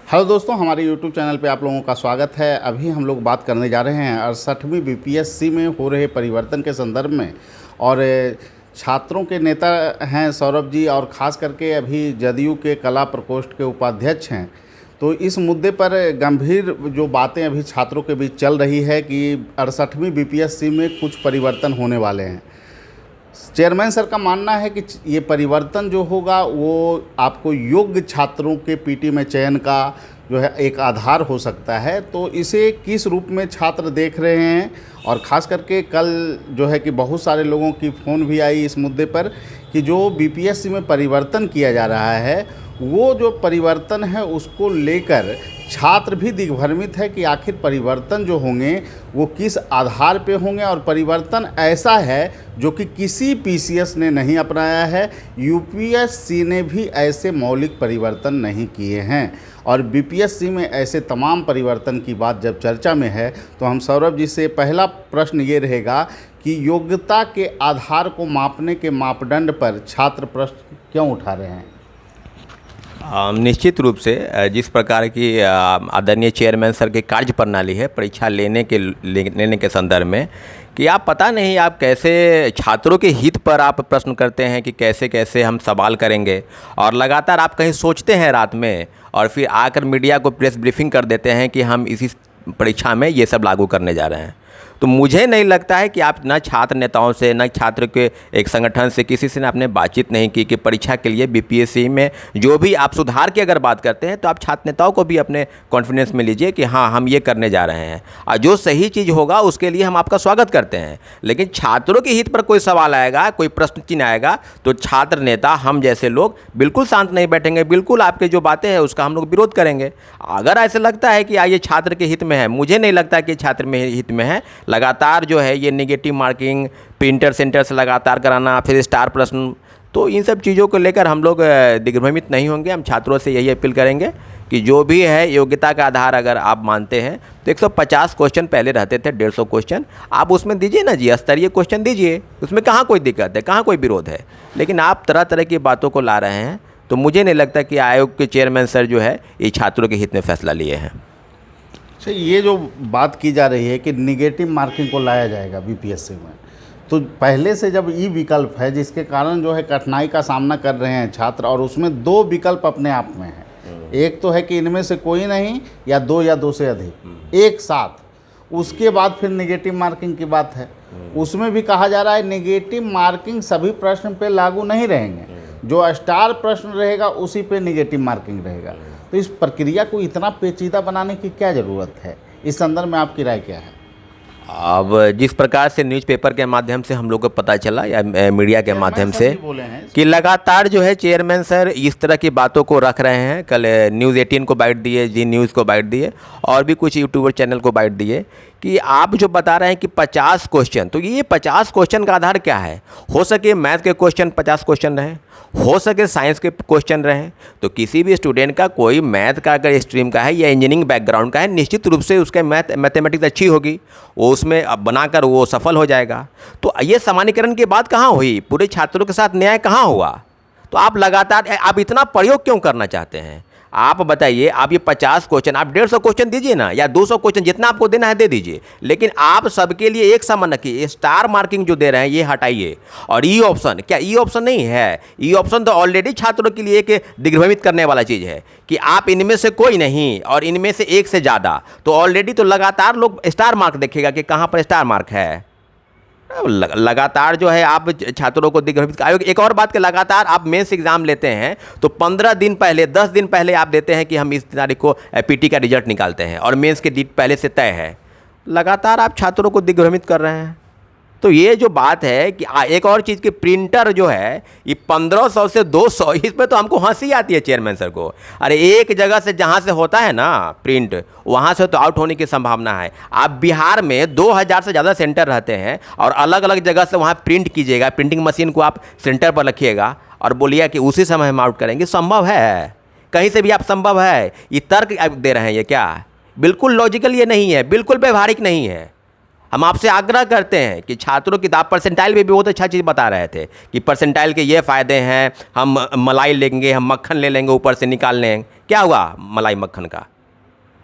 Hello दोस्तों, हमारे YouTube channel पे आप लोगों का स्वागत है। अभी हम लोग बात करने जा रहे हैं 68वीं बीपीएससी में हो रहे परिवर्तन के संदर्भ में। और छात्रों के नेता हैं सौरभ जी, और ख़ास करके अभी जदयू के कला प्रकोष्ठ के उपाध्यक्ष हैं। तो इस मुद्दे पर गंभीर जो बातें अभी छात्रों के बीच चल रही है कि 68वीं बीपीएससी में कुछ परिवर्तन होने वाले हैं। चेयरमैन सर का मानना है कि ये परिवर्तन जो होगा वो आपको योग्य छात्रों के पीटी में चयन का जो है एक आधार हो सकता है। तो इसे किस रूप में छात्र देख रहे हैं, और ख़ास करके कल जो है कि बहुत सारे लोगों की फ़ोन भी आई इस मुद्दे पर कि जो बीपीएससी में परिवर्तन किया जा रहा है, वो जो परिवर्तन है उसको लेकर छात्र भी दिग्भ्रमित है कि आखिर परिवर्तन जो होंगे वो किस आधार पे होंगे। और परिवर्तन ऐसा है जो कि किसी पीसीएस ने नहीं अपनाया है, यूपीएससी ने भी ऐसे मौलिक परिवर्तन नहीं किए हैं। और बीपीएससी में ऐसे तमाम परिवर्तन की बात जब चर्चा में है तो हम सौरभ जी से पहला प्रश्न ये रहेगा कि योग्यता के आधार को मापने के मापदंड पर छात्र प्रश्न क्यों उठा रहे हैं? निश्चित रूप से जिस प्रकार की आदरणीय चेयरमैन सर की कार्य प्रणाली है परीक्षा लेने के संदर्भ में, कि आप पता नहीं आप कैसे छात्रों के हित पर आप प्रश्न करते हैं कि कैसे कैसे हम सवाल करेंगे, और लगातार आप कहीं सोचते हैं रात में और फिर आकर मीडिया को प्रेस ब्रीफिंग कर देते हैं कि हम इसी परीक्षा में ये सब लागू करने जा रहे हैं। तो मुझे नहीं लगता है कि आप न छात्र नेताओं से न छात्र के एक संगठन से किसी से आपने बातचीत नहीं की कि परीक्षा के लिए बीपीएससी में जो भी आप सुधार की अगर बात करते हैं तो आप छात्र नेताओं को भी अपने कॉन्फिडेंस में लीजिए कि हाँ हम ये करने जा रहे हैं, और जो सही चीज़ होगा उसके लिए हम आपका स्वागत करते हैं। लेकिन छात्रों के हित पर कोई सवाल आएगा, कोई प्रश्न चिन्ह आएगा, तो छात्र नेता हम जैसे लोग बिल्कुल शांत नहीं बैठेंगे, बिल्कुल आपके जो बातें हैं उसका हम लोग विरोध करेंगे। अगर ऐसा लगता है कि ये छात्र के हित में है, मुझे नहीं लगता कि छात्र में हित में है। लगातार जो है ये नेगेटिव मार्किंग, प्रिंटर सेंटर से लगातार कराना, फिर स्टार प्रश्न, तो इन सब चीज़ों को लेकर हम लोग दिग्भ्रमित नहीं होंगे। हम छात्रों से यही अपील करेंगे कि जो भी है योग्यता का आधार अगर आप मानते हैं तो 150 क्वेश्चन पहले रहते थे, 150 क्वेश्चन आप उसमें दीजिए ना जी, स्तरीय क्वेश्चन दीजिए, उसमें कहाँ कोई दिक्कत है, कहाँ कोई विरोध है। लेकिन आप तरह तरह की बातों को ला रहे हैं, तो मुझे नहीं लगता कि आयोग के चेयरमैन सर जो है ये छात्रों के हित में फैसला लिए हैं। ये जो बात की जा रही है कि निगेटिव मार्किंग को लाया जाएगा बीपीएससी में, तो पहले से जब ई विकल्प है जिसके कारण जो है कठिनाई का सामना कर रहे हैं छात्र, और उसमें दो विकल्प अपने आप में है। एक तो है कि इनमें से कोई नहीं, या दो या दो से अधिक एक साथ। उसके बाद फिर नेगेटिव मार्किंग की बात है, उसमें भी कहा जा रहा है नेगेटिव मार्किंग सभी प्रश्न पे लागू नहीं रहेंगे, जो स्टार प्रश्न रहेगा उसी पे नेगेटिव मार्किंग रहेगा। तो इस प्रक्रिया को इतना पेचीदा बनाने की क्या ज़रूरत है? इस संदर्भ में आपकी राय क्या है? अब जिस प्रकार से न्यूज़पेपर के माध्यम से हम लोग को पता चला या मीडिया के माध्यम से कि लगातार जो है चेयरमैन सर इस तरह की बातों को रख रहे हैं। कल न्यूज़ 18 को बाइट दिए, जी न्यूज़ को बाइट दिए, और भी कुछ यूट्यूबर चैनल को बाइट दिए कि आप जो बता रहे हैं कि 50 क्वेश्चन, तो ये 50 क्वेश्चन का आधार क्या है? हो सके मैथ के क्वेश्चन 50 क्वेश्चन रहें, हो सके साइंस के क्वेश्चन रहें। तो किसी भी स्टूडेंट का, कोई मैथ का अगर स्ट्रीम का है या इंजीनियरिंग बैकग्राउंड का है, निश्चित रूप से उसका मैथमेटिक्स अच्छी होगी, वो उसमें अब बनाकर वो सफल हो जाएगा। तो ये सामान्यकरण की बात कहाँ हुई? पूरे छात्रों के साथ न्याय कहाँ हुआ? तो आप लगातार आप इतना प्रयोग क्यों करना चाहते हैं? आप बताइए, आप ये 50 क्वेश्चन, आप 150 क्वेश्चन दीजिए ना, या 200 क्वेश्चन, जितना आपको देना है दे दीजिए, लेकिन आप सबके लिए एक समान रखिए। स्टार मार्किंग जो दे रहे हैं ये हटाइए। और ई ऑप्शन, क्या ई ऑप्शन नहीं है? ई ऑप्शन तो ऑलरेडी छात्रों के लिए एक दिग्भ्रमित करने वाला चीज़ है कि आप इनमें से कोई नहीं और इनमें से एक से ज़्यादा, तो ऑलरेडी तो लगातार लोग स्टार मार्क देखेगा कि कहाँ पर स्टार मार्क है। लगातार जो है आप छात्रों को दिग्भ्रमित। आयोग एक और बात कि लगातार आप मेंस एग्जाम लेते हैं तो 15 दिन पहले, 10 दिन पहले आप देते हैं कि हम इस तारीख को पीटी का रिजल्ट निकालते हैं, और मेंस की डेट पहले से तय है। लगातार आप छात्रों को दिग्भ्रमित कर रहे हैं। तो ये जो बात है कि एक और चीज़ की प्रिंटर जो है ये 1500 से 200, इस पर तो हमको हंसी आती है चेयरमैन सर को। अरे एक जगह से जहाँ से होता है ना प्रिंट, वहाँ से तो आउट होने की संभावना है। आप बिहार में 2000 से ज़्यादा सेंटर रहते हैं और अलग अलग जगह से वहाँ प्रिंट कीजिएगा, प्रिंटिंग मशीन को आप सेंटर पर रखिएगा और बोलिए कि उसी समय हम आउट करेंगे। संभव है? कहीं से भी आप संभव है? ये तर्क आप दे रहे हैं, ये क्या? बिल्कुल लॉजिकल ये नहीं है, बिल्कुल व्यवहारिक नहीं है। हम आपसे आग्रह करते हैं कि छात्रों की आप परसेंटाइल में भी बहुत अच्छा चीज़ बता रहे थे कि परसेंटाइल के ये फ़ायदे हैं, हम मलाई लेंगे, हम मक्खन ले लेंगे, ऊपर से निकाल लेंगे। क्या हुआ मलाई मक्खन का?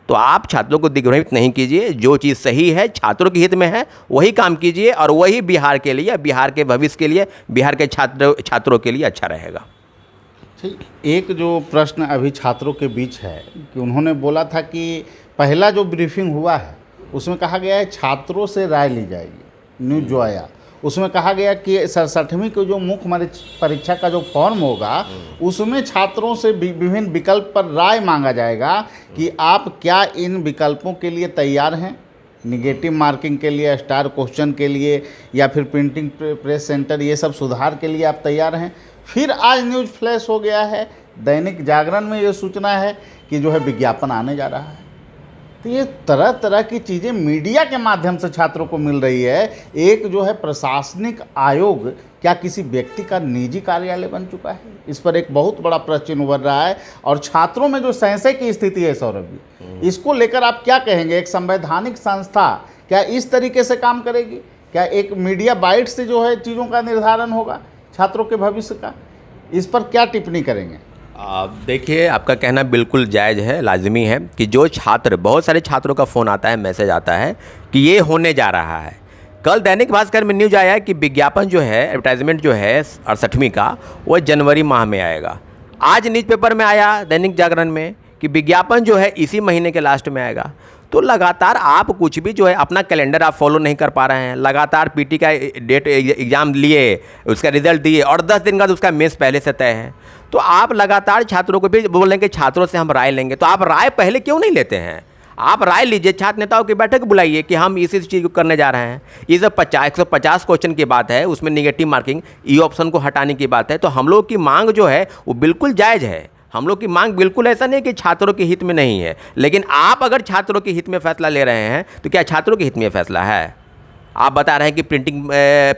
तो आप छात्रों को दिग्भ्रमित नहीं कीजिए। जो चीज़ सही है, छात्रों के हित में है, वही काम कीजिए और वही बिहार के लिए, बिहार के भविष्य के लिए, बिहार के छात्रों के लिए अच्छा रहेगा। ठीक, एक जो प्रश्न अभी छात्रों के बीच है कि उन्होंने बोला था कि पहला जो ब्रीफिंग हुआ है उसमें कहा गया है छात्रों से राय ली जाएगी। न्यूज़ जो आया उसमें कहा गया कि 67वीं को जो मुख्य परीक्षा का जो फॉर्म होगा उसमें छात्रों से विभिन्न विकल्प पर राय मांगा जाएगा कि आप क्या इन विकल्पों के लिए तैयार हैं, निगेटिव मार्किंग के लिए, स्टार क्वेश्चन के लिए, या फिर प्रिंटिंग प्रेस सेंटर, ये सब सुधार के लिए आप तैयार हैं। फिर आज न्यूज़ फ्लैश हो गया है, दैनिक जागरण में ये सूचना है कि जो है विज्ञापन आने जा रहा है। तो ये तरह तरह की चीज़ें मीडिया के माध्यम से छात्रों को मिल रही है। एक जो है प्रशासनिक आयोग क्या किसी व्यक्ति का निजी कार्यालय बन चुका है? इस पर एक बहुत बड़ा प्रश्न उभर रहा है और छात्रों में जो संशय की स्थिति है सौरभ जी, इसको लेकर आप क्या कहेंगे? एक संवैधानिक संस्था क्या इस तरीके से काम करेगी? क्या एक मीडिया बाइट से जो है चीज़ों का निर्धारण होगा छात्रों के भविष्य का? इस पर क्या टिप्पणी करेंगे? देखिए, आपका कहना बिल्कुल जायज़ है, लाजमी है कि जो छात्र, बहुत सारे छात्रों का फ़ोन आता है, मैसेज आता है कि ये होने जा रहा है। कल दैनिक भास्कर में न्यूज़ आया कि विज्ञापन जो है, एडवर्टाइजमेंट जो है 68वीं का, वो जनवरी माह में आएगा। आज न्यूज़पेपर में आया दैनिक जागरण में कि विज्ञापन जो है इसी महीने के लास्ट में आएगा। तो लगातार आप कुछ भी जो है अपना कैलेंडर आप फॉलो नहीं कर पा रहे हैं। लगातार पीटी का डेट एग्ज़ाम लिए, उसका रिजल्ट दिए और 10 दिन का उसका मेंस पहले से तय है। तो आप लगातार छात्रों को भी बोल रहे हैं कि छात्रों से हम राय लेंगे। तो आप राय पहले क्यों नहीं लेते हैं? आप राय लीजिए, छात्र नेताओं की बैठक बुलाइए कि हम इस चीज़ को करने जा रहे हैं। ये सब 150 क्वेश्चन की बात है, उसमें निगेटिव मार्किंग, ई ऑप्शन को हटाने की बात है। तो हम लोग की मांग जो है वो बिल्कुल जायज़ है। हम लोग की मांग बिल्कुल ऐसा नहीं कि छात्रों के हित में नहीं है, लेकिन आप अगर छात्रों के हित में फैसला ले रहे हैं तो क्या छात्रों के हित में फैसला है? आप बता रहे हैं कि प्रिंटिंग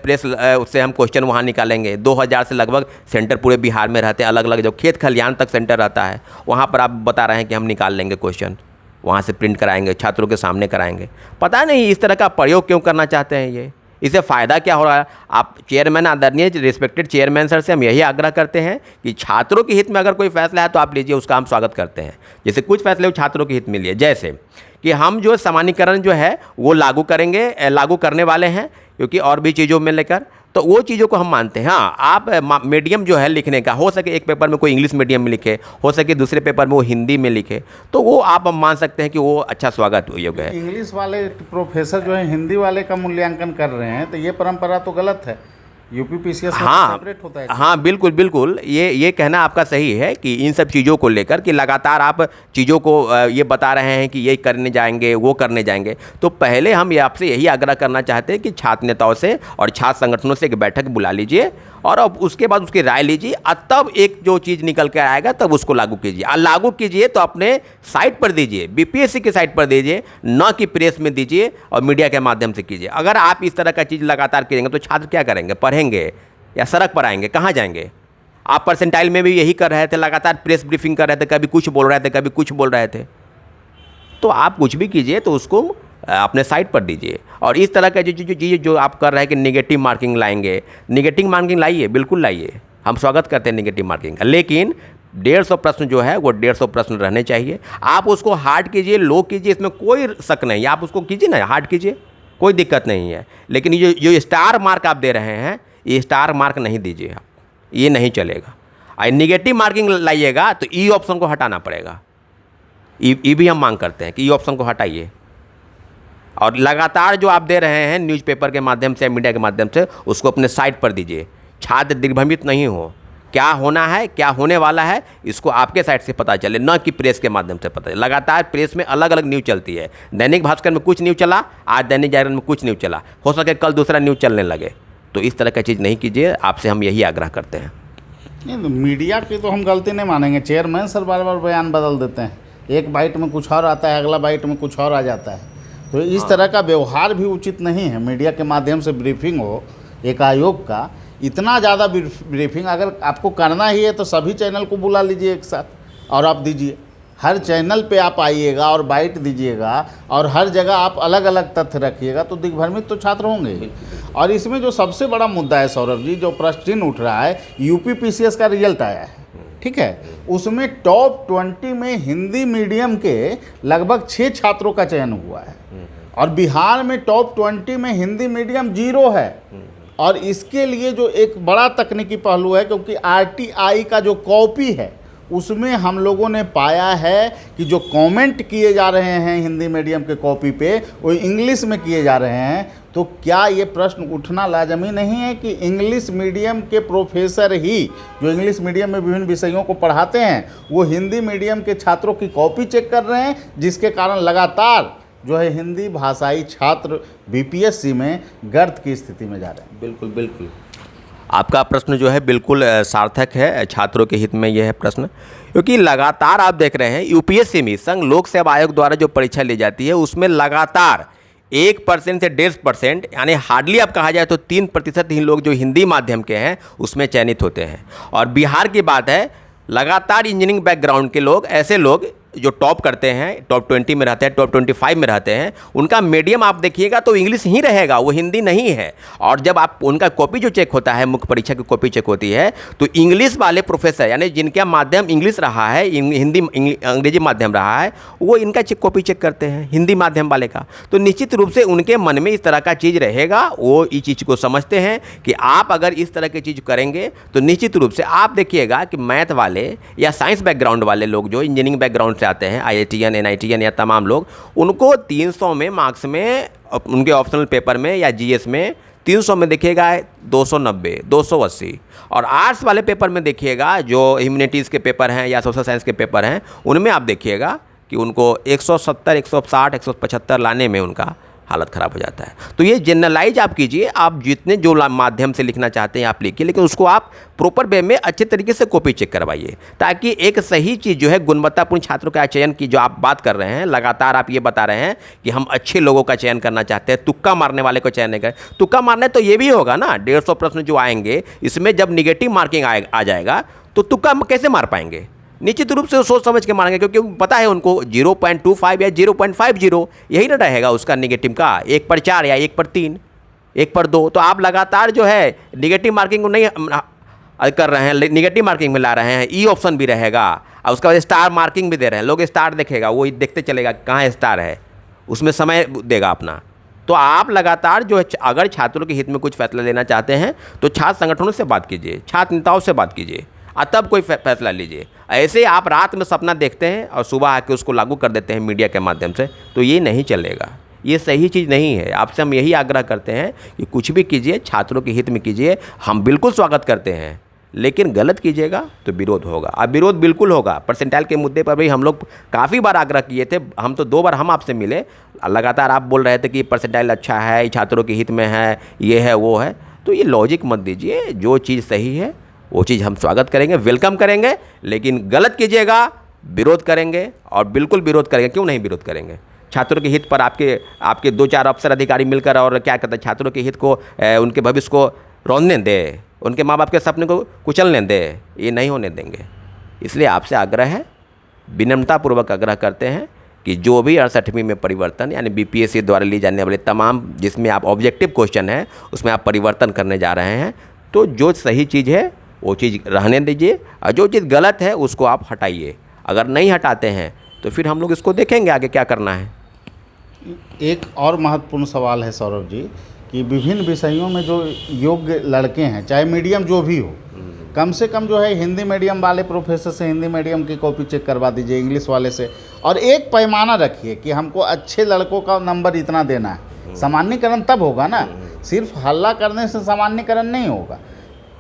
प्रेस उससे हम क्वेश्चन वहाँ निकालेंगे। 2000 से लगभग सेंटर पूरे बिहार में रहते हैं, अलग अलग जो खेत खलिहान तक सेंटर रहता है, वहाँ पर आप बता रहे हैं कि हम निकाल लेंगे क्वेश्चन, वहाँ से प्रिंट कराएंगे, छात्रों के सामने कराएंगे। पता नहीं इस तरह का प्रयोग क्यों करना चाहते हैं ये, इससे फ़ायदा क्या हो रहा है? आप चेयरमैन, आदरणीय रिस्पेक्टेड चेयरमैन सर से हम यही आग्रह करते हैं कि छात्रों के हित में अगर कोई फैसला है तो आप लीजिए, उसका हम स्वागत करते हैं। जैसे कुछ फैसले छात्रों के हित में लिए, जैसे कि हम जो सामान्यीकरण जो है वो लागू करेंगे, लागू करने वाले हैं, क्योंकि और भी चीज़ों में लेकर, तो वो चीज़ों को हम मानते हैं। हाँ, आप मीडियम जो है लिखने का, हो सके एक पेपर में कोई इंग्लिश मीडियम में लिखे, हो सके दूसरे पेपर में वो हिंदी में लिखे, तो वो आप मान सकते हैं कि वो अच्छा स्वागत योग्य है। इंग्लिश वाले प्रोफेसर जो है हिंदी वाले का मूल्यांकन कर रहे हैं, तो ये परंपरा तो गलत है। यूपीपीसीएस में सेपरेट होता है। हाँ, बिल्कुल बिल्कुल, ये कहना आपका सही है कि इन सब चीज़ों को लेकर कि लगातार आप चीज़ों को ये बता रहे हैं कि ये करने जाएंगे, वो करने जाएंगे। तो पहले हम ये आपसे यही आग्रह करना चाहते हैं कि छात्र नेताओं से और छात्र संगठनों से एक बैठक बुला लीजिए और अब उसके बाद उसकी राय लीजिए, और तब एक जो चीज़ निकल कर आएगा तब उसको लागू कीजिए। और लागू कीजिए तो अपने साइट पर दीजिए, बीपीएससी की साइट पर दीजिए, न कि प्रेस में दीजिए और मीडिया के माध्यम से कीजिए। अगर आप इस तरह का चीज़ लगातार करेंगे तो छात्र क्या करेंगे? पढ़ेंगे या सड़क पर आएंगे? कहाँ जाएंगे? आप परसेंटाइल में भी यही कर रहे थे, लगातार प्रेस ब्रीफिंग कर रहे थे, कभी कुछ बोल रहे थे, कभी कुछ बोल रहे थे। तो आप कुछ भी कीजिए तो उसको अपने साइट पर दीजिए। और इस तरह का जो चीज़ें जो आप कर रहे हैं कि निगेटिव मार्किंग लाएंगे, निगेटिव मार्किंग लाइए, बिल्कुल लाइए, हम स्वागत करते हैं निगेटिव मार्किंग का, लेकिन 150 प्रश्न जो है वो 150 प्रश्न रहने चाहिए। आप उसको हार्ड कीजिए, लो कीजिए, इसमें कोई शक नहीं है। आप उसको कीजिए ना, हार्ड कीजिए, कोई दिक्कत नहीं है। लेकिन ये जो स्टार मार्क आप दे रहे हैं, ये स्टार मार्क नहीं दीजिए आप, ये नहीं चलेगा। और निगेटिव मार्किंग लाइएगा तो ई ऑप्शन को हटाना पड़ेगा। ई भी हम मांग करते हैं कि ई ऑप्शन को हटाइए। और लगातार जो आप दे रहे हैं न्यूज़पेपर के माध्यम से, मीडिया के माध्यम से, उसको अपने साइट पर दीजिए। छात्र दिग्भ्रमित नहीं हो, क्या होना है, क्या होने वाला है, इसको आपके साइट से पता चले, न कि प्रेस के माध्यम से पता चले। लगातार प्रेस में अलग अलग न्यूज़ चलती है। दैनिक भास्कर में कुछ न्यूज़ चला, आज दैनिक जागरण में कुछ न्यूज़ चला, हो सके कल दूसरा न्यूज़ चलने लगे। तो इस तरह का चीज़ नहीं कीजिए, आपसे हम यही आग्रह करते हैं। नहीं तो मीडिया की तो हम गलती नहीं मानेंगे। चेयरमैन सर बार बार बयान बदल देते हैं, एक बाइट में कुछ और आता है, अगला बाइट में कुछ और आ जाता है। तो इस तरह का व्यवहार भी उचित नहीं है। मीडिया के माध्यम से ब्रीफिंग हो एक आयोग का, इतना ज़्यादा ब्रीफिंग अगर आपको करना ही है तो सभी चैनल को बुला लीजिए एक साथ और आप दीजिए। हर चैनल पे आप आइएगा और बाइट दीजिएगा और हर जगह आप अलग अलग तथ्य रखिएगा तो दिग्भ्रमित तो छात्र होंगे ही। और इसमें जो सबसे बड़ा मुद्दा है सौरभ जी, जो प्रश्न उठ रहा है, यूपी पीसीएस का रिजल्ट आया है, ठीक है, उसमें टॉप 20 में हिंदी मीडियम के लगभग 6 छात्रों का चयन हुआ है और बिहार में टॉप 20 में हिंदी मीडियम 0 है। और इसके लिए जो एक बड़ा तकनीकी पहलू है, क्योंकि आरटीआई का जो कॉपी है उसमें हम लोगों ने पाया है कि जो कमेंट किए जा रहे हैं हिंदी मीडियम के कॉपी पे वो इंग्लिश में किए जा रहे हैं। तो क्या ये प्रश्न उठना लाजमी नहीं है कि इंग्लिश मीडियम के प्रोफेसर ही, जो इंग्लिश मीडियम में विभिन्न विषयों को पढ़ाते हैं, वो हिंदी मीडियम के छात्रों की कॉपी चेक कर रहे हैं, जिसके कारण लगातार जो है हिंदी भाषाई छात्र बीपीएससी में गर्त की स्थिति में जा रहे हैं। बिल्कुल बिल्कुल, आपका प्रश्न जो है बिल्कुल सार्थक है, छात्रों के हित में यह है प्रश्न, क्योंकि लगातार आप देख रहे हैं यूपीएससी में संघ लोक सेवा आयोग द्वारा जो परीक्षा ली जाती है उसमें लगातार 1% से 1.5%, यानी हार्डली अब कहा जाए तो 3% ही लोग जो हिंदी माध्यम के हैं उसमें चयनित होते हैं। और बिहार की बात है, लगातार इंजीनियरिंग बैकग्राउंड के लोग, ऐसे लोग जो टॉप करते हैं, टॉप 20 में रहते हैं, टॉप 25 में रहते हैं, उनका मीडियम आप देखिएगा तो इंग्लिश ही रहेगा, वो हिंदी नहीं है। और जब आप उनका कॉपी जो चेक होता है, मुख्य परीक्षा की कॉपी चेक होती है, तो इंग्लिश वाले प्रोफेसर, यानी जिनका माध्यम इंग्लिश रहा है, हिंदी अंग्रेजी माध्यम रहा है, वो इनका कॉपी चेक करते हैं हिंदी माध्यम वाले का। तो निश्चित रूप से उनके मन में इस तरह का चीज़ रहेगा, वो इस चीज़ को समझते हैं कि आप अगर इस तरह की चीज़ करेंगे तो निश्चित रूप से आप देखिएगा कि मैथ वाले या साइंस बैकग्राउंड वाले लोग जो इंजीनियरिंग बैकग्राउंड आते हैं, आईआईटीएन, एनआईटीएन या तमाम लोग, उनको 300 में मार्क्स में, उनके ऑप्शनल पेपर में या जीएस में 300 में देखिएगा 290, 280। और आर्ट्स वाले पेपर में देखिएगा, जो ह्यूमैनिटीज़ के पेपर हैं या सोशल साइंस के पेपर हैं, उनमें आप देखिएगा कि उनको 170, 160, 175 लाने में उनका हालत ख़राब हो जाता है। तो ये जनरलाइज आप कीजिए, आप जितने जो माध्यम से लिखना चाहते हैं आप लिखिए, लेकिन उसको आप प्रॉपर वे में अच्छे तरीके से कॉपी चेक करवाइए, ताकि एक सही चीज़ जो है गुणवत्तापूर्ण छात्रों का चयन की जो आप बात कर रहे हैं, लगातार आप ये बता रहे हैं कि हम अच्छे लोगों का चयन करना चाहते हैं, तुक्का मारने वाले को चयन नहीं करें। तुक्का मारने तो ये भी होगा ना, 150 प्रश्न जो आएंगे इसमें जब निगेटिव मार्किंग आ जाएगा तो तुक्का कैसे मार पाएंगे? निश्चित रूप से सोच समझ के मारेंगे, क्योंकि पता है उनको 0.25 या 0.50 यही ना रहेगा उसका निगेटिव का, 1 पर 4 या 1 पर 3, 1 पर 2। तो आप लगातार जो है निगेटिव मार्किंग को नहीं कर रहे हैं, निगेटिव मार्किंग में ला रहे हैं। ई ऑप्शन भी रहेगा और उसके बाद स्टार मार्किंग भी दे रहे हैं, लोग स्टार देखेगा, वो देखते चलेगा कहाँ स्टार है, उसमें समय देगा अपना। तो आप लगातार जो है, अगर छात्रों के हित में कुछ फैसला लेना चाहते हैं तो छात्र संगठनों से बात कीजिए, छात्र नेताओं से बात कीजिए, तब कोई फैसला लीजिए। ऐसे आप रात में सपना देखते हैं और सुबह आके उसको लागू कर देते हैं मीडिया के माध्यम से, तो ये नहीं चलेगा, ये सही चीज़ नहीं है। आपसे हम यही आग्रह करते हैं कि कुछ भी कीजिए छात्रों के हित में कीजिए, हम बिल्कुल स्वागत करते हैं, लेकिन गलत कीजिएगा तो विरोध होगा। अब विरोध बिल्कुल होगा। परसेंटाइल के मुद्दे पर भी हम लोग काफ़ी बार आग्रह किए थे, हम तो 2 बार हम आपसे मिले, लगातार आप बोल रहे थे कि परसेंटाइल अच्छा है, छात्रों के हित में है, ये है वो है। तो ये लॉजिक मत दीजिए, जो चीज़ सही है वो चीज़ हम स्वागत करेंगे, वेलकम करेंगे, लेकिन गलत कीजिएगा विरोध करेंगे, और बिल्कुल विरोध करेंगे। क्यों नहीं विरोध करेंगे? छात्रों के हित पर आपके 2-4 अफसर अधिकारी मिलकर और क्या कहते हैं, छात्रों के हित को, उनके भविष्य को रौंदने दे, उनके माँ बाप के सपने को कुचलने दे, ये नहीं होने देंगे। इसलिए आपसे आग्रह है, विनम्रतापूर्वक आग्रह करते हैं कि जो भी 68वीं में परिवर्तन, यानी बीपीएससी द्वारा ली जाने वाले तमाम, जिसमें आप ऑब्जेक्टिव क्वेश्चन है उसमें आप परिवर्तन करने जा रहे हैं, तो जो सही चीज़ है वो चीज़ रहने दीजिए, और जो चीज़ गलत है उसको आप हटाइए। अगर नहीं हटाते हैं तो फिर हम लोग इसको देखेंगे आगे क्या करना है। एक और महत्वपूर्ण सवाल है सौरभ जी, कि विभिन्न विषयों में जो योग्य लड़के हैं, चाहे मीडियम जो भी हो, कम से कम जो है हिंदी मीडियम वाले प्रोफेसर से हिंदी मीडियम की कॉपी चेक करवा दीजिए, इंग्लिश वाले से, और एक पैमाना रखिए कि हमको अच्छे लड़कों का नंबर इतना देना है। सामान्यकरण तब होगा ना, सिर्फ हल्ला करने से सामान्यकरण नहीं होगा।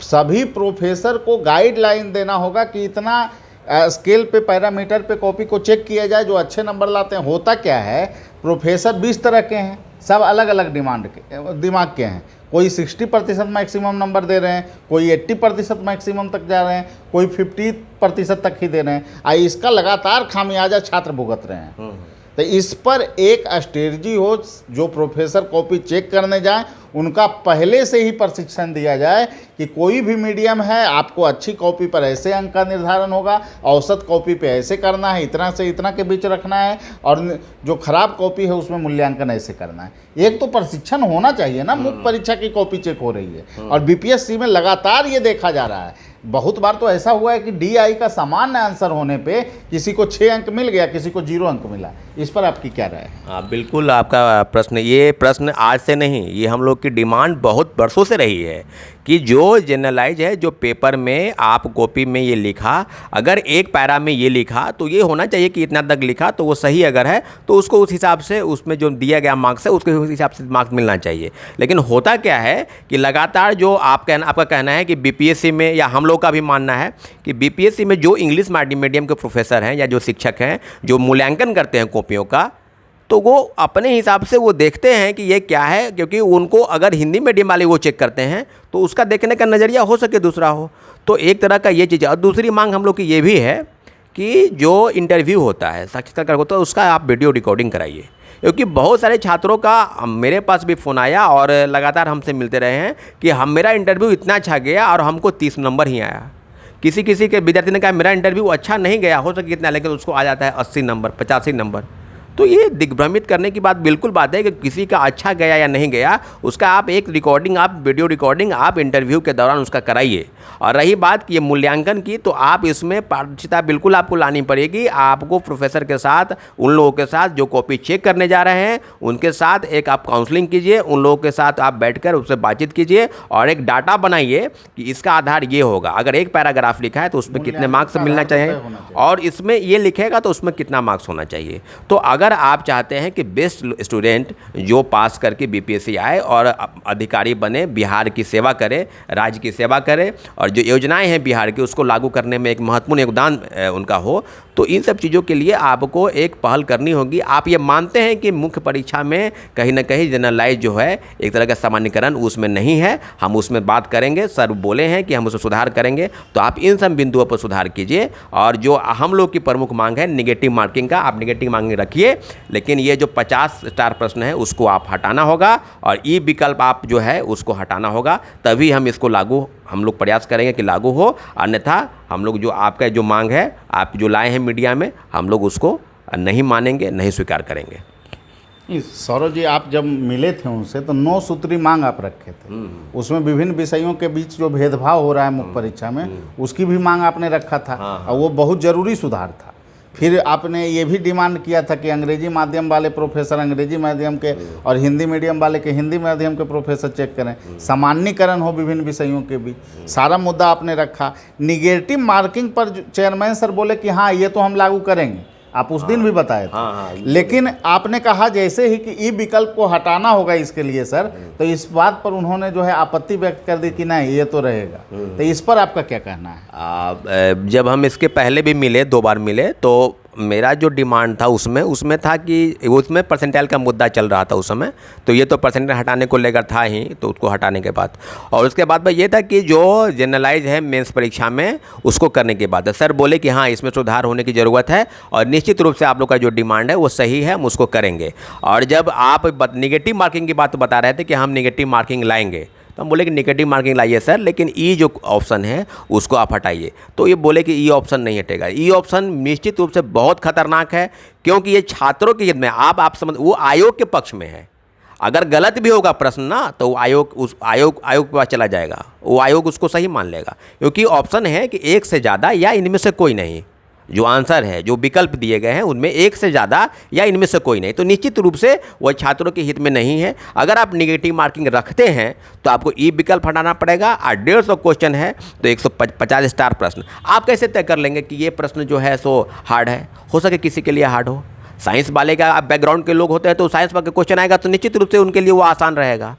सभी प्रोफेसर को गाइडलाइन देना होगा कि इतना स्केल पे, पैरामीटर पे कॉपी को चेक किया जाए, जो अच्छे नंबर लाते हैं। होता क्या है, प्रोफेसर 20 तरह के हैं, सब अलग अलग दिमाग के हैं। कोई 60% मैक्सिमम नंबर दे रहे हैं, कोई 80% मैक्सिमम तक जा रहे हैं, कोई 50% तक ही दे रहे हैं। इसका लगातार खामियाजा छात्र भुगत रहे हैं। तो इस पर एक स्ट्रेटजी हो, जो प्रोफेसर कॉपी चेक करने जाए उनका पहले से ही प्रशिक्षण दिया जाए कि कोई भी मीडियम है, आपको अच्छी कॉपी पर ऐसे अंक का निर्धारण होगा, औसत कॉपी पे ऐसे करना है, इतना से इतना के बीच रखना है, और जो खराब कॉपी है उसमें मूल्यांकन ऐसे करना है। एक तो प्रशिक्षण होना चाहिए ना। मुख्य परीक्षा की कॉपी चेक हो रही है और बीपीएससी में लगातार ये देखा जा रहा है। बहुत बार तो ऐसा हुआ है कि डीआई का सामान्य आंसर होने पे किसी को 6 अंक मिल गया, किसी को 0 अंक मिला। इस पर आपकी क्या राय है? हाँ, बिल्कुल आपका प्रश्न, ये प्रश्न आज से नहीं, ये हम लोग की डिमांड बहुत बरसों से रही है कि जो जनरलाइज है, जो पेपर में आप कॉपी में ये लिखा, अगर एक पैरा में ये लिखा तो ये होना चाहिए कि इतना तक लिखा, तो वो सही अगर है तो उसको उस हिसाब से, उसमें जो दिया गया मार्क्स है उसके उस हिसाब से मार्क्स मिलना चाहिए। लेकिन होता क्या है कि लगातार जो आपका कहना है कि बीपीएससी में, या हम लोग का भी मानना है कि बीपीएससी में जो इंग्लिश मीडियम के प्रोफेसर हैं या जो शिक्षक हैं, जो मूल्यांकन करते हैं कॉपियों का, तो वो अपने हिसाब से वो देखते हैं कि ये क्या है, क्योंकि उनको अगर हिंदी मीडियम वाले वो चेक करते हैं तो उसका देखने का नज़रिया हो सके दूसरा हो। तो एक तरह का ये चीज़ है। और दूसरी मांग हम लोग की ये भी है कि जो इंटरव्यू होता है, साक्षात्कार होता है, उसका आप वीडियो रिकॉर्डिंग कराइए, क्योंकि बहुत सारे छात्रों का मेरे पास भी फ़ोन आया और लगातार हमसे मिलते रहे हैं कि मेरा इंटरव्यू इतना अच्छा गया और हमको 30 नंबर ही आया। किसी के विद्यार्थी ने कहा मेरा इंटरव्यू अच्छा नहीं गया, हो सके कितना, लेकिन उसको आ जाता है 80 नंबर, 85 नंबर। तो ये दिग्भ्रमित करने की बात बिल्कुल बात है कि किसी का अच्छा गया या नहीं गया, उसका आप एक रिकॉर्डिंग, आप वीडियो रिकॉर्डिंग आप इंटरव्यू के दौरान उसका कराइए। और रही बात कि ये मूल्यांकन की, तो आप इसमें पारदर्शिता बिल्कुल आपको लानी पड़ेगी। आपको प्रोफेसर के साथ, उन लोगों के साथ जो कॉपी चेक करने जा रहे हैं, उनके साथ एक आप काउंसलिंग कीजिए, उन लोगों के साथ आप बैठकर उससे बातचीत कीजिए और एक डाटा बनाइए कि इसका आधार ये होगा। अगर एक पैराग्राफ लिखा है तो उसमें कितने मार्क्स मिलना चाहिए, और इसमें ये लिखेगा तो उसमें कितना मार्क्स होना चाहिए। तो अगर आप चाहते हैं कि बेस्ट स्टूडेंट जो पास करके बीपीएससी आए और अधिकारी बने, बिहार की सेवा करे, राज्य की सेवा करे, और जो योजनाएं हैं बिहार की उसको लागू करने में एक महत्वपूर्ण योगदान उनका हो, तो इन सब चीज़ों के लिए आपको एक पहल करनी होगी। आप ये मानते हैं कि मुख्य परीक्षा में कहीं ना कहीं जनरलाइज जो है, एक तरह का सामान्यकरण उसमें नहीं है, हम उसमें बात करेंगे, सर बोले हैं कि हम उसमें सुधार करेंगे, तो आप इन सब बिंदुओं पर सुधार कीजिए। और जो हम लोग की प्रमुख मांग है निगेटिव मार्किंग का, आप निगेटिव मार्किंग रखिए, लेकिन ये जो 50 स्टार प्रश्न है उसको आप हटाना होगा, और ई विकल्प आप जो है उसको हटाना होगा, तभी हम इसको लागू, हम लोग प्रयास करेंगे कि लागू हो। अन्यथा हम लोग जो आपका जो मांग है, आप जो लाए हैं मीडिया में, हम लोग उसको नहीं मानेंगे, नहीं स्वीकार करेंगे। सौरभ जी, आप जब मिले थे उनसे तो 9 सूत्री मांग आप रखे थे, उसमें विभिन्न विषयों के बीच जो भेदभाव हो रहा है मुख्य परीक्षा में, उसकी भी मांग आपने रखा था। और वो बहुत ज़रूरी सुधार था। फिर आपने ये भी डिमांड किया था कि अंग्रेजी माध्यम वाले प्रोफेसर अंग्रेजी माध्यम के और हिंदी मीडियम वाले के हिंदी माध्यम के प्रोफेसर चेक करें, सामान्यकरण हो विभिन्न विषयों के बीच। सारा मुद्दा आपने रखा। निगेटिव मार्किंग पर चेयरमैन सर बोले कि हाँ ये तो हम लागू करेंगे, आप उस दिन भी बताए थे। लेकिन आपने कहा जैसे ही कि ई विकल्प को हटाना होगा इसके लिए सर, तो इस बात पर उन्होंने जो है आपत्ति व्यक्त कर दी कि नहीं ये तो रहेगा। तो इस पर आपका क्या कहना है? जब हम इसके पहले भी मिले, 2 बार मिले, तो मेरा जो डिमांड था उसमें था कि उसमें परसेंटाइल का मुद्दा चल रहा था उस समय, तो ये तो परसेंटाइल हटाने को लेकर था ही, तो उसको हटाने के बाद, और उसके बाद में ये था कि जो जनरलाइज है मेंस परीक्षा में उसको करने के बाद सर बोले कि हाँ इसमें सुधार होने की ज़रूरत है, और निश्चित रूप से आप लोग का जो डिमांड है वो सही है, हम उसको करेंगे। और जब आप निगेटिव मार्किंग की बात बता रहे थे कि हम निगेटिव मार्किंग लाएंगे, तो हम बोले कि नेगेटिव मार्किंग लाइए सर, लेकिन ई जो ऑप्शन है उसको आप हटाइए। तो ये बोले कि ई ऑप्शन नहीं हटेगा। ई ऑप्शन निश्चित रूप से बहुत खतरनाक है, क्योंकि ये छात्रों के हित में, आप समझ, वो आयोग के पक्ष में है। अगर गलत भी होगा प्रश्न ना, तो वो आयोग के पास चला जाएगा, वो आयोग उसको सही मान लेगा, क्योंकि ऑप्शन है कि एक से ज़्यादा या इनमें से कोई नहीं। जो आंसर है, जो विकल्प दिए गए हैं उनमें एक से ज़्यादा या इनमें से कोई नहीं, तो निश्चित रूप से वह छात्रों के हित में नहीं है। अगर आप निगेटिव मार्किंग रखते हैं तो आपको ई विकल्प हटाना पड़ेगा। और 150 क्वेश्चन है तो 150 स्टार प्रश्न आप कैसे तय कर लेंगे कि ये प्रश्न जो है सो हार्ड है? हो सके किसी के लिए हार्ड हो, साइंस वाले का बैकग्राउंड के लोग होते हैं तो साइंस का क्वेश्चन आएगा तो निश्चित रूप से उनके लिए वो आसान रहेगा।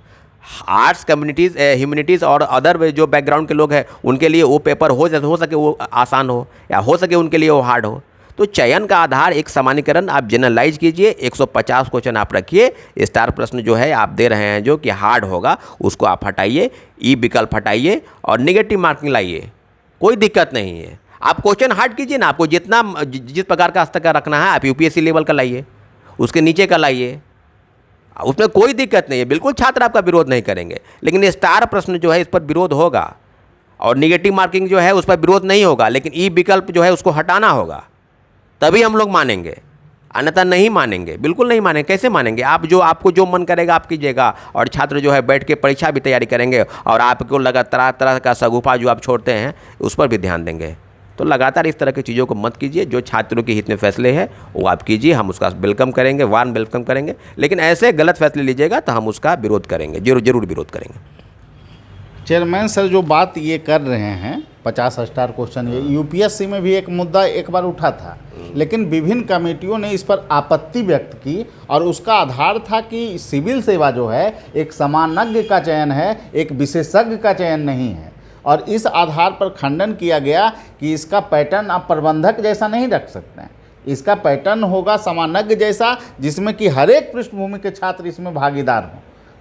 आर्ट्स कम्युनिटीज़, ह्यूमैनिटीज़ और अदर जो बैकग्राउंड के लोग हैं उनके लिए वो पेपर हो सके वो आसान हो, या हो सके उनके लिए वो हार्ड हो। तो चयन का आधार एक सामान्यकरण आप जनरलाइज कीजिए, 150 क्वेश्चन आप रखिए, स्टार प्रश्न जो है आप दे रहे हैं जो कि हार्ड होगा उसको आप हटाइए, ई विकल्प हटाइए और निगेटिव मार्किंग लाइए, कोई दिक्कत नहीं है। आप क्वेश्चन हार्ड कीजिए ना, आपको जिस प्रकार का स्तर का रखना है आप यूपीएससी लेवल का लाइए, उसके नीचे का लाइए, उसमें कोई दिक्कत नहीं है, बिल्कुल छात्र आपका विरोध नहीं करेंगे। लेकिन ये स्टार प्रश्न जो है इस पर विरोध होगा, और निगेटिव मार्किंग जो है उस पर विरोध नहीं होगा, लेकिन ई विकल्प जो है उसको हटाना होगा, तभी हम लोग मानेंगे, अन्यथा नहीं मानेंगे, बिल्कुल नहीं मानेंगे। कैसे मानेंगे? आप जो आपको जो मन करेगा आप कीजिएगा, और छात्र जो है बैठ के परीक्षा भी तैयारी करेंगे, और आपको लगा तरह तरह का शगुफा जो आप छोड़ते हैं उस पर भी ध्यान देंगे। तो लगातार इस तरह की चीज़ों को मत कीजिए। जो छात्रों के हित में फैसले हैं वो आप कीजिए, हम उसका वेलकम करेंगे, वार्म वेलकम करेंगे। लेकिन ऐसे गलत फैसले लीजिएगा तो हम उसका विरोध करेंगे, जरूर विरोध करेंगे। चेयरमैन सर जो बात ये कर रहे हैं 50 स्टार क्वेश्चन, ये यूपीएससी में भी एक मुद्दा एक बार उठा था, लेकिन विभिन्न कमेटियों ने इस पर आपत्ति व्यक्त की, और उसका आधार था कि सिविल सेवा जो है एक सामान्यज्ञ का चयन है, एक विशेषज्ञ का चयन नहीं है। और इस आधार पर खंडन किया गया कि इसका पैटर्न आप प्रबंधक जैसा नहीं रख सकते हैं, इसका पैटर्न होगा सामान्यज्ञ जैसा, जिसमें कि हर एक पृष्ठभूमि के छात्र इसमें भागीदार हों।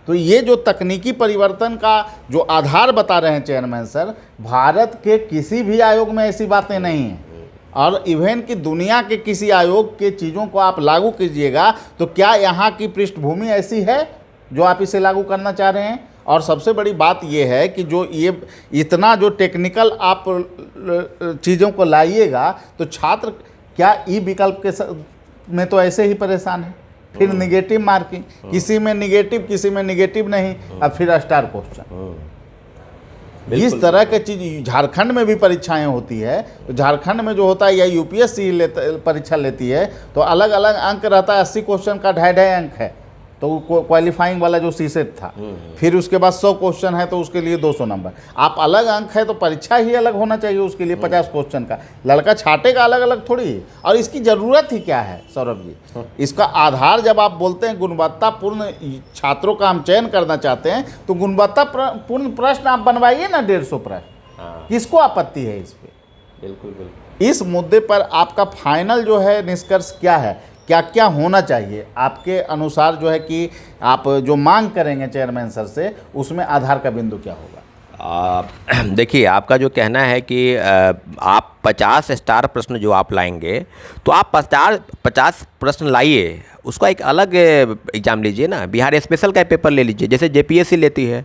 तो ये जो तकनीकी परिवर्तन का जो आधार बता रहे हैं चेयरमैन सर, भारत के किसी भी आयोग में ऐसी बातें नहीं हैं, और इवन कि दुनिया के किसी आयोग के चीज़ों को आप लागू कीजिएगा तो क्या यहाँ की पृष्ठभूमि ऐसी है जो आप इसे लागू करना चाह रहे हैं? और सबसे बड़ी बात ये है कि जो ये इतना जो टेक्निकल आप चीज़ों को लाइएगा तो छात्र क्या ई विकल्प के में तो ऐसे ही परेशान है, फिर निगेटिव मार्किंग, किसी में निगेटिव नहीं, अब फिर स्टार क्वेश्चन, इस तरह के चीज़ झारखंड में भी परीक्षाएं होती है। तो झारखंड में जो होता है या यूपीएससी परीक्षा लेती है तो अलग अलग अंक रहता है, 80 क्वेश्चन का 2.5 अंक है, तो क्वालिफाइंग वाला जो सीसेट था, फिर उसके बाद 100 क्वेश्चन है तो उसके लिए 200 नंबर। आप अलग अंक है तो परीक्षा ही अलग होना चाहिए उसके लिए 50 क्वेश्चन का, लड़का छाटेगा अलग अलग थोड़ी। और इसकी ज़रूरत ही क्या है सौरभ जी? इसका आधार जब आप बोलते हैं गुणवत्तापूर्ण छात्रों का हम चयन करना चाहते हैं तो गुणवत्तापूर्ण प्रश्न आप बनवाइए ना, 150 प्रश्न, किसको आपत्ति है इस पर? बिल्कुल। इस मुद्दे पर आपका फाइनल जो है निष्कर्ष क्या है, क्या क्या होना चाहिए आपके अनुसार, जो है कि आप जो मांग करेंगे चेयरमैन सर से, उसमें आधार का बिंदु क्या होगा? देखिए, आपका जो कहना है कि आप 50 स्टार प्रश्न जो आप लाएंगे, तो आप 50 प्रश्न लाइए, उसका एक अलग एग्ज़ाम लीजिए ना, बिहार स्पेशल का पेपर ले लीजिए, जैसे जेपीएससी लेती है,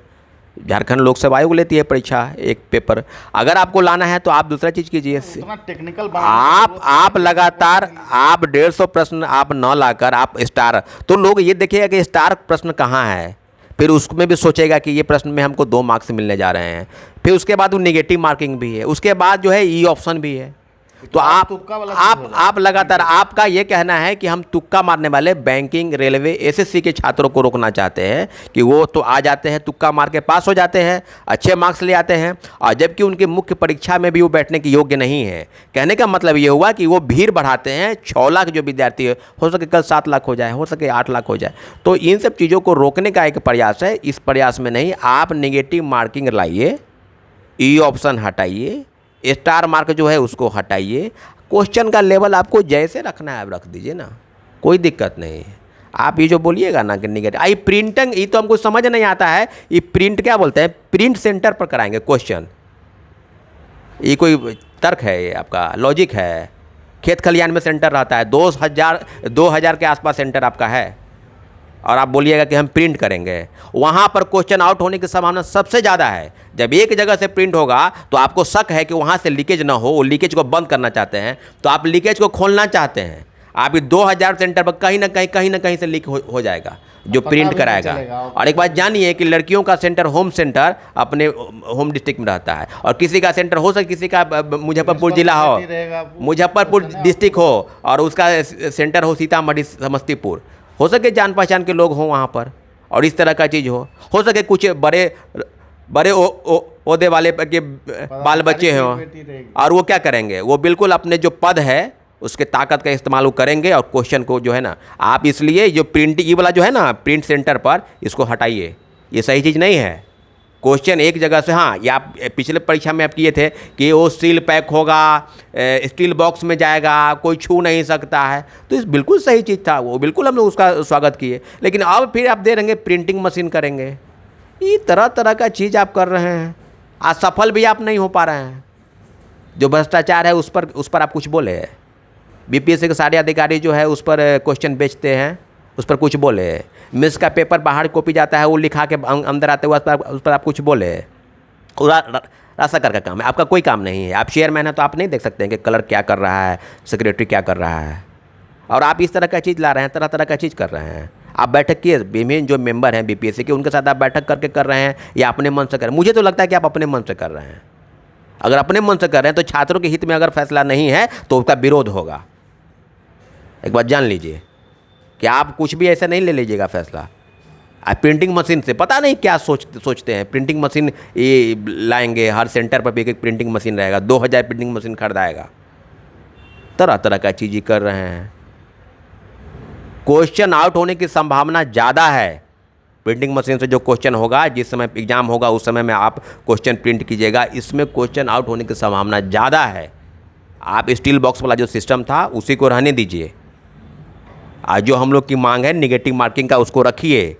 झारखंड लोक सेवा आयोग लेती है परीक्षा एक पेपर। अगर आपको लाना है तो आप दूसरा चीज़ कीजिए, टेक्निकल आप लगातार आप 150 प्रश्न आप न लाकर आप स्टार, तो लोग ये देखिएगा कि स्टार प्रश्न कहाँ है, फिर उसमें भी सोचेगा कि ये प्रश्न में हमको 2 मार्क्स मिलने जा रहे हैं, फिर उसके बाद वो नेगेटिव मार्किंग भी है, उसके बाद जो है ई ऑप्शन भी है। तो आप लगातार, आपका ये कहना है कि हम तुक्का मारने वाले बैंकिंग, रेलवे, एसएससी के छात्रों को रोकना चाहते हैं कि वो तो आ जाते हैं, तुक्का मार के पास हो जाते हैं, अच्छे मार्क्स ले आते हैं, और जबकि उनके मुख्य परीक्षा में भी वो बैठने के योग्य नहीं है। कहने का मतलब ये हुआ कि वो भीड़ बढ़ाते हैं, 6 लाख जो विद्यार्थी है, हो सके कल 7 लाख हो जाए, हो सके 8 लाख हो जाए। तो इन सब चीज़ों को रोकने का एक प्रयास है। इस प्रयास में नहीं, आप नेगेटिव मार्किंग लाइए, ई ऑप्शन हटाइए, स्टार मार्क जो है उसको हटाइए, क्वेश्चन का लेवल आपको जैसे रखना है आप रख दीजिए ना, कोई दिक्कत नहीं है। आप ये जो बोलिएगा ना कि निगेटिव, आई प्रिंटिंग, ये तो हमको समझ नहीं आता है, ये प्रिंट क्या बोलते हैं? प्रिंट सेंटर पर कराएंगे क्वेश्चन, ये कोई तर्क है? ये आपका लॉजिक है? खेत खलियान में सेंटर रहता है, 2000 के आसपास सेंटर आपका है, और आप बोलिएगा कि हम प्रिंट करेंगे। वहाँ पर क्वेश्चन आउट होने की संभावना सबसे ज़्यादा है। जब एक जगह से प्रिंट होगा तो आपको शक है कि वहाँ से लीकेज ना हो, वो लीकेज को बंद करना चाहते हैं, तो आप लीकेज को खोलना चाहते हैं। आप 2000 सेंटर पर कहीं ना कहीं से लीक हो जाएगा जो प्रिंट कराएगा। और एक बात जानिए कि लड़कियों का सेंटर, होम सेंटर अपने होम डिस्ट्रिक्ट में रहता है, और किसी का सेंटर हो सकता, किसी का मुजफ्फरपुर जिला हो, मुजफ्फरपुर डिस्ट्रिक्ट हो, और उसका सेंटर हो सीतामढ़ी, समस्तीपुर, हो सके जान पहचान के लोग हों वहाँ पर, और इस तरह का चीज़ हो सके कुछ बड़े ओहदे वाले के बाल बच्चे हों, और वो क्या करेंगे? वो बिल्कुल अपने जो पद है उसके ताकत का इस्तेमाल वो करेंगे, और क्वेश्चन को जो है ना, आप इसलिए जो प्रिंट ये वाला जो है ना प्रिंट सेंटर पर, इसको हटाइए, ये सही चीज़ नहीं है। क्वेश्चन एक जगह से, हाँ, या पिछले परीक्षा में आप किए थे कि वो सील पैक होगा, स्टील बॉक्स में जाएगा, कोई छू नहीं सकता है, तो इस बिल्कुल सही चीज़ था, वो बिल्कुल हम लोग उसका स्वागत किए। लेकिन अब फिर आप दे रहेंगे प्रिंटिंग मशीन करेंगे, ये तरह तरह का चीज़ आप कर रहे हैं, आज सफल भी आप नहीं हो पा रहे हैं। जो भ्रष्टाचार है उस पर आप कुछ बोले, बीपीएससी के सारे अधिकारी जो है उस पर क्वेश्चन बेचते हैं, उस पर कुछ बोले। मिस का पेपर बाहर कॉपी जाता है, वो लिखा के अंदर आते हुए उस पर आप कुछ बोले। रास्ता का काम है, आपका कोई काम नहीं है। आप चेयरमैन हैं तो आप नहीं देख सकते हैं कि क्लर्क क्या कर रहा है, सेक्रेटरी क्या कर रहा है। और आप इस तरह का चीज़ ला रहे हैं, तरह तरह का चीज़ कर रहे हैं। आप बैठक किए, विभिन्न जो मेंबर हैं बीपीएससी के, उनके साथ आप बैठक करके कर रहे हैं या अपने मन से कर रहे हैं? मुझे तो लगता है कि आप अपने मन से कर रहे हैं। अगर अपने मन से कर रहे हैं तो छात्रों के हित में अगर फैसला नहीं है तो उसका विरोध होगा। एक बात जान लीजिए कि आप कुछ भी ऐसा नहीं ले लीजिएगा फैसला। आप प्रिंटिंग मशीन से पता नहीं क्या सोचते हैं। प्रिंटिंग मशीन ये लाएंगे, हर सेंटर पर भी एक प्रिंटिंग मशीन रहेगा, 2000 प्रिंटिंग मशीन खरीदाएगा। तरह तरह का चीज़ें कर रहे हैं। क्वेश्चन आउट होने की संभावना ज़्यादा है। प्रिंटिंग मशीन से जो क्वेश्चन होगा, जिस समय एग्जाम होगा उस समय में आप क्वेश्चन प्रिंट कीजिएगा, इसमें क्वेश्चन आउट होने की संभावना ज़्यादा है। आप स्टील बॉक्स वाला जो सिस्टम था उसी को रहने दीजिए। आज जो हम लोग की मांग है निगेटिव मार्किंग का, उसको रखिए।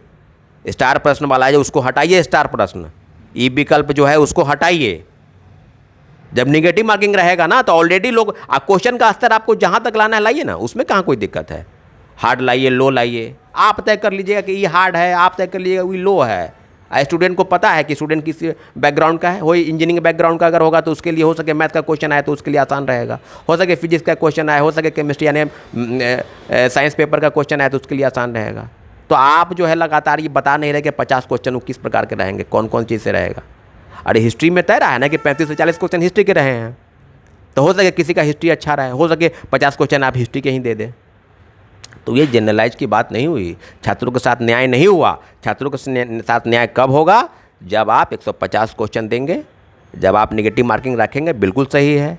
स्टार प्रश्न वाला है उसको हटाइए, स्टार प्रश्न ई विकल्प जो है उसको हटाइए। जब निगेटिव मार्किंग रहेगा ना तो ऑलरेडी लोग, आप क्वेश्चन का स्तर आपको जहाँ तक लाना है लाइए ना, उसमें कहाँ कोई दिक्कत है। हार्ड लाइए, लो लाइए, आप तय कर लीजिएगा कि ये हार्ड है, आप तय कर लीजिएगा ये लो है। स्टूडेंट को पता है कि स्टूडेंट किस बैकग्राउंड का है। वही इंजीनियरिंग बैकग्राउंड का अगर होगा तो उसके लिए हो सके मैथ का क्वेश्चन आए तो उसके लिए आसान रहेगा, हो सके फिजिक्स का क्वेश्चन आए, हो सके केमिस्ट्री यानी साइंस पेपर का क्वेश्चन आए तो उसके लिए आसान रहेगा। तो आप जो है लगातार ये बता नहीं रहे कि 50 क्वेश्चन वो किस प्रकार के रहेंगे, कौन कौन चीज़ से रहेगा। अरे हिस्ट्री में तय रहा है ना कि 35 से 40 क्वेश्चन हिस्ट्री के रहे हैं, तो हो सके किसी का हिस्ट्री अच्छा रहे, हो सके 50 क्वेश्चन आप हिस्ट्री के ही दे दें। तो ये जनरलाइज की बात नहीं हुई, छात्रों के साथ न्याय नहीं हुआ। छात्रों के साथ न्याय कब होगा? जब आप 150 क्वेश्चन देंगे, जब आप निगेटिव मार्किंग रखेंगे। बिल्कुल सही है,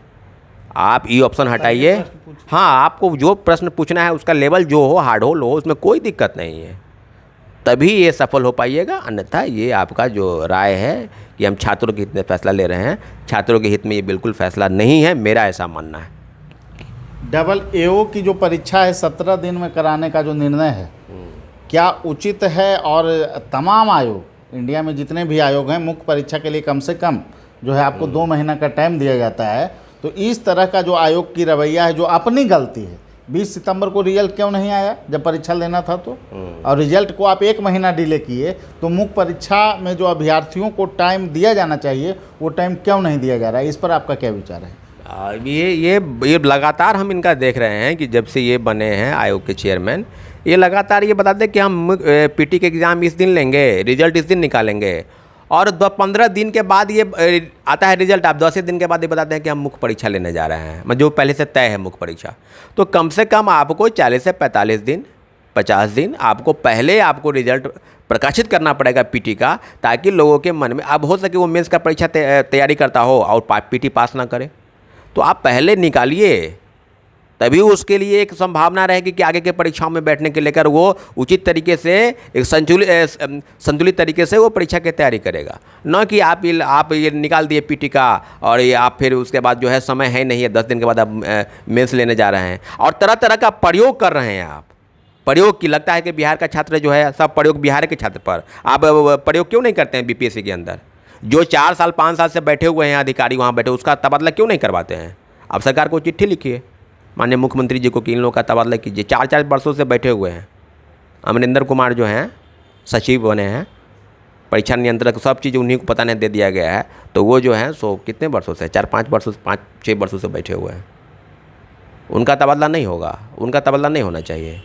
आप ई ऑप्शन हटाइए। हाँ, आपको जो प्रश्न पूछना है उसका लेवल जो हो, हार्ड हो, लो हो, उसमें कोई दिक्कत नहीं है, तभी ये सफल हो पाइएगा। अन्यथा ये आपका जो राय है कि हम छात्रों के हित में फैसला ले रहे हैं, छात्रों के हित में ये बिल्कुल फैसला नहीं है, मेरा ऐसा मानना है। डबल एओ की जो परीक्षा है 17 दिन में कराने का जो निर्णय है, क्या उचित है? और तमाम आयोग, इंडिया में जितने भी आयोग हैं, मुख्य परीक्षा के लिए कम से कम जो है आपको 2 महीना का टाइम दिया जाता है। तो इस तरह का जो आयोग की रवैया है, जो अपनी गलती है, 20 सितंबर को रिजल्ट क्यों नहीं आया जब परीक्षा लेना था तो, और रिजल्ट को आप 1 महीना डिले किए, तो मुख्य परीक्षा में जो अभ्यर्थियों को टाइम दिया जाना चाहिए वो टाइम क्यों नहीं दिया जा रहा है? इस पर आपका क्या विचार है? ये लगातार हम इनका देख रहे हैं कि जब से ये बने हैं आयोग के चेयरमैन, ये लगातार ये बताते हैं कि हम पीटी के एग्ज़ाम इस दिन लेंगे, रिजल्ट इस दिन निकालेंगे, और 15 दिन के बाद ये आता है रिजल्ट। आप 10 दिन के बाद ये बताते हैं कि हम मुख्य परीक्षा लेने जा रहे हैं, मतलब जो पहले से तय है मुख्य परीक्षा। तो कम से कम आपको 40 से 45 दिन, 50 दिन आपको पहले आपको रिजल्ट प्रकाशित करना पड़ेगा पीटी का, ताकि लोगों के मन में, अब हो सके वो मेंस का परीक्षा तैयारी करता हो और पीटी पास ना करे, तो आप पहले निकालिए, तभी उसके लिए एक संभावना रहेगी कि आगे के परीक्षाओं में बैठने के लेकर वो उचित तरीके से, एक संतुलित तरीके से वो परीक्षा की तैयारी करेगा। न कि आप ये निकाल दिए पीटी का और ये आप फिर उसके बाद जो है समय है नहीं है, 10 दिन के बाद आप मेंस लेने जा रहे हैं और तरह तरह का प्रयोग कर रहे हैं। आप प्रयोग की, लगता है कि बिहार का छात्र जो है सब प्रयोग बिहार के छात्र पर, आप प्रयोग क्यों नहीं करते हैं बीपीएससी के अंदर? जो 4 साल 5 साल से बैठे हुए हैं अधिकारी वहाँ बैठे, उसका तबादला क्यों नहीं करवाते हैं? आप सरकार को चिट्ठी लिखिए, माननीय मुख्यमंत्री जी को कि इन लोगों का तबादला कीजिए। 4-4 वर्षों से बैठे हुए हैं। अमरिंदर कुमार जो हैं सचिव बने हैं, परीक्षा नियंत्रक, सब चीज़ उन्हीं को पता नहीं दे दिया गया है, तो वो जो है सो कितने वर्षों से, 4-5 वर्षों से, 5-6 वर्षों से बैठे हुए हैं। उनका तबादला नहीं होगा, उनका तबादला नहीं होना चाहिए।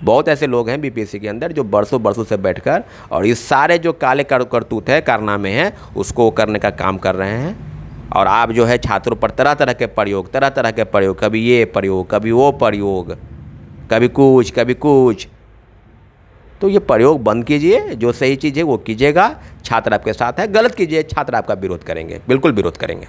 बहुत ऐसे लोग हैं बीपीएससी के अंदर जो बरसों से बैठकर और इस सारे जो काले करतूत है, कारनामे हैं, उसको करने का काम कर रहे हैं। और आप जो है छात्रों पर तरह तरह के प्रयोग, कभी ये प्रयोग, कभी वो प्रयोग, कभी कुछ, तो ये प्रयोग बंद कीजिए। जो सही चीज़ है वो कीजिएगा, छात्र आपके साथ है। गलत कीजिए, छात्र आपका विरोध करेंगे, बिल्कुल विरोध करेंगे।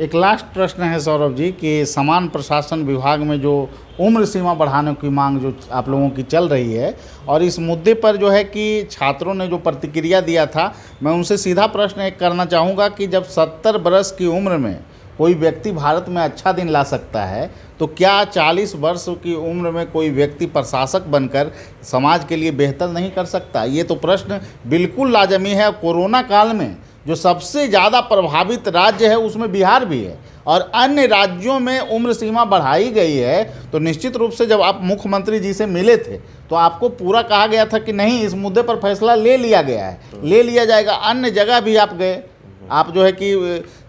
एक लास्ट प्रश्न है सौरभ जी कि समान प्रशासन विभाग में जो उम्र सीमा बढ़ाने की मांग जो आप लोगों की चल रही है, और इस मुद्दे पर जो है कि छात्रों ने जो प्रतिक्रिया दिया था, मैं उनसे सीधा प्रश्न एक करना चाहूँगा कि जब 70 बरस की उम्र में कोई व्यक्ति भारत में अच्छा दिन ला सकता है, तो क्या 40 वर्ष की उम्र में कोई व्यक्ति प्रशासक बनकर समाज के लिए बेहतर नहीं कर सकता? ये तो प्रश्न बिल्कुल लाजमी है। कोरोना काल में जो सबसे ज़्यादा प्रभावित राज्य है उसमें बिहार भी है, और अन्य राज्यों में उम्र सीमा बढ़ाई गई है, तो निश्चित रूप से जब आप मुख्यमंत्री जी से मिले थे तो आपको पूरा कहा गया था कि नहीं, इस मुद्दे पर फैसला ले लिया गया है, ले लिया जाएगा। अन्य जगह भी आप गए, आप जो है कि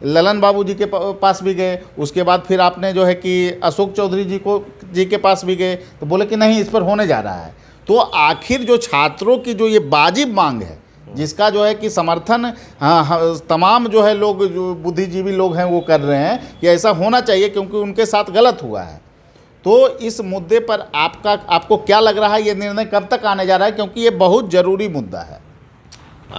ललन बाबू जी के पास भी गए, उसके बाद फिर आपने जो है कि अशोक चौधरी जी के पास भी गए, तो बोले कि नहीं, इस पर होने जा रहा है। तो आखिर जो छात्रों की जो ये वाजिब मांग है, जिसका जो है कि समर्थन तमाम जो है लोग, जो बुद्धिजीवी लोग हैं वो कर रहे हैं कि ऐसा होना चाहिए क्योंकि उनके साथ गलत हुआ है, तो इस मुद्दे पर आपको क्या लग रहा है, ये निर्णय कब तक आने जा रहा है, क्योंकि ये बहुत ज़रूरी मुद्दा है।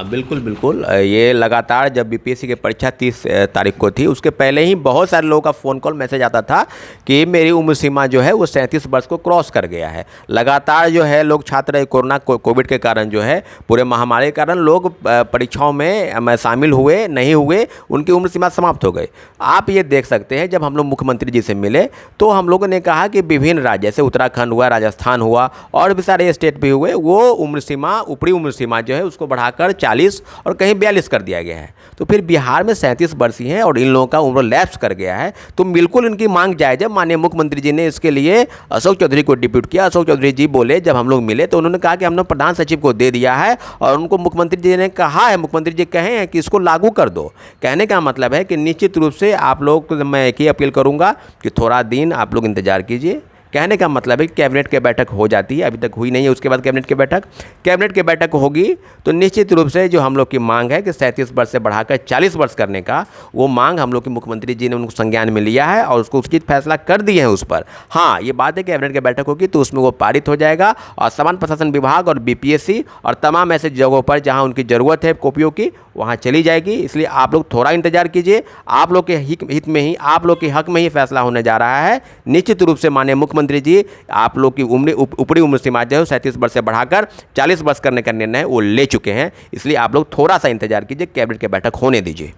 बिल्कुल बिल्कुल, ये लगातार जब बीपीएससी की परीक्षा 30 तारीख को थी, उसके पहले ही बहुत सारे लोगों का फ़ोन कॉल मैसेज आता था कि मेरी उम्र सीमा जो है वो 37 वर्ष को क्रॉस कर गया है। लगातार जो है लोग छात्र कोरोना कोविड के कारण जो है, पूरे महामारी के कारण लोग परीक्षाओं में शामिल हुए नहीं हुए, उनकी उम्र सीमा समाप्त हो गई। आप ये देख सकते हैं, जब हम लोग मुख्यमंत्री जी से मिले तो हम लोगों ने कहा कि विभिन्न राज्य जैसे उत्तराखंड हुआ, राजस्थान हुआ और भी सारे स्टेट भी हुए, वो उम्र सीमा, ऊपरी उम्र सीमा जो है उसको बढ़ाकर 40 और कहीं 42 कर दिया गया है। तो फिर बिहार में 37 वर्षीय हैं और इन लोगों का उम्र लैप्स कर गया है, तो बिल्कुल इनकी मांग जायज़ है। माननीय मुख्यमंत्री जी ने इसके लिए अशोक चौधरी को डिप्यूट किया। अशोक चौधरी जी बोले, जब हम लोग मिले तो उन्होंने कहा कि हमने प्रधान सचिव को दे दिया है और उनको मुख्यमंत्री जी ने कहा है, मुख्यमंत्री जी कहे हैं कि इसको लागू कर दो। कहने का मतलब है कि निश्चित रूप से आप लोग, मैं एक ही अपील करूँगा कि थोड़ा दिन आप लोग इंतजार कीजिए। कहने का मतलब है कि कैबिनेट की बैठक हो जाती है, अभी तक हुई नहीं है, उसके बाद कैबिनेट की बैठक होगी तो निश्चित रूप से जो हम लोग की मांग है कि 37 वर्ष से बढ़ाकर 40 वर्ष करने का, वो मांग हम लोग के मुख्यमंत्री जी ने उनको संज्ञान में लिया है और उसको उचित फैसला कर दिए हैं उस पर। हाँ, ये बात है कि कैबिनेट की बैठक होगी तो उसमें वो पारित हो जाएगा और सामान्य प्रशासन विभाग और बीपीएससी और तमाम ऐसे जगहों पर जहाँ उनकी ज़रूरत है कॉपियों की, वहाँ चली जाएगी। इसलिए आप लोग थोड़ा इंतजार कीजिए, आप लोग के हित में ही, आप लोग के हक में ही फैसला होने जा रहा है। निश्चित रूप से माननीय मुख्यमंत्री जी आप लोग की ऊपरी उम्र सीमा जो है 37 वर्ष से बढ़ाकर 40 वर्ष करने का निर्णय वो ले चुके हैं, इसलिए आप लोग थोड़ा सा इंतजार कीजिए, कैबिनेट की बैठक होने दीजिए।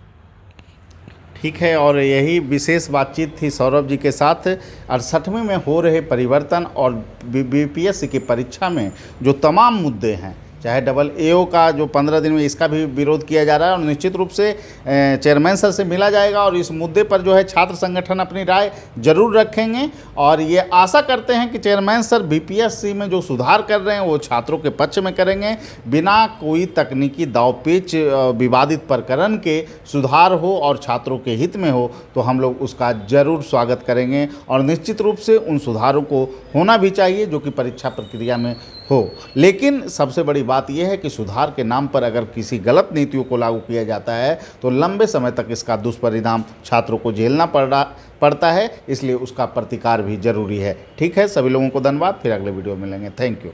ठीक है, और यही विशेष बातचीत थी सौरभ जी के साथ 68वें में हो रहे परिवर्तन और बीपीएससी की परीक्षा में जो तमाम मुद्दे हैं, चाहे AA का जो 15 दिन में इसका भी विरोध किया जा रहा है, और निश्चित रूप से चेयरमैन सर से मिला जाएगा और इस मुद्दे पर जो है छात्र संगठन अपनी राय जरूर रखेंगे। और ये आशा करते हैं कि चेयरमैन सर बीपीएससी में जो सुधार कर रहे हैं वो छात्रों के पक्ष में करेंगे, बिना कोई तकनीकी दावपेच विवादित प्रकरण के सुधार हो और छात्रों के हित में हो, तो हम लोग उसका जरूर स्वागत करेंगे। और निश्चित रूप से उन सुधारों को होना भी चाहिए जो कि परीक्षा प्रक्रिया में हो। लेकिन सबसे बड़ी बात यह है कि सुधार के नाम पर अगर किसी गलत नीतियों को लागू किया जाता है तो लंबे समय तक इसका दुष्परिणाम छात्रों को झेलना पड़ता है, इसलिए उसका प्रतिकार भी जरूरी है। ठीक है, सभी लोगों को धन्यवाद, फिर अगले वीडियो में मिलेंगे। Thank you.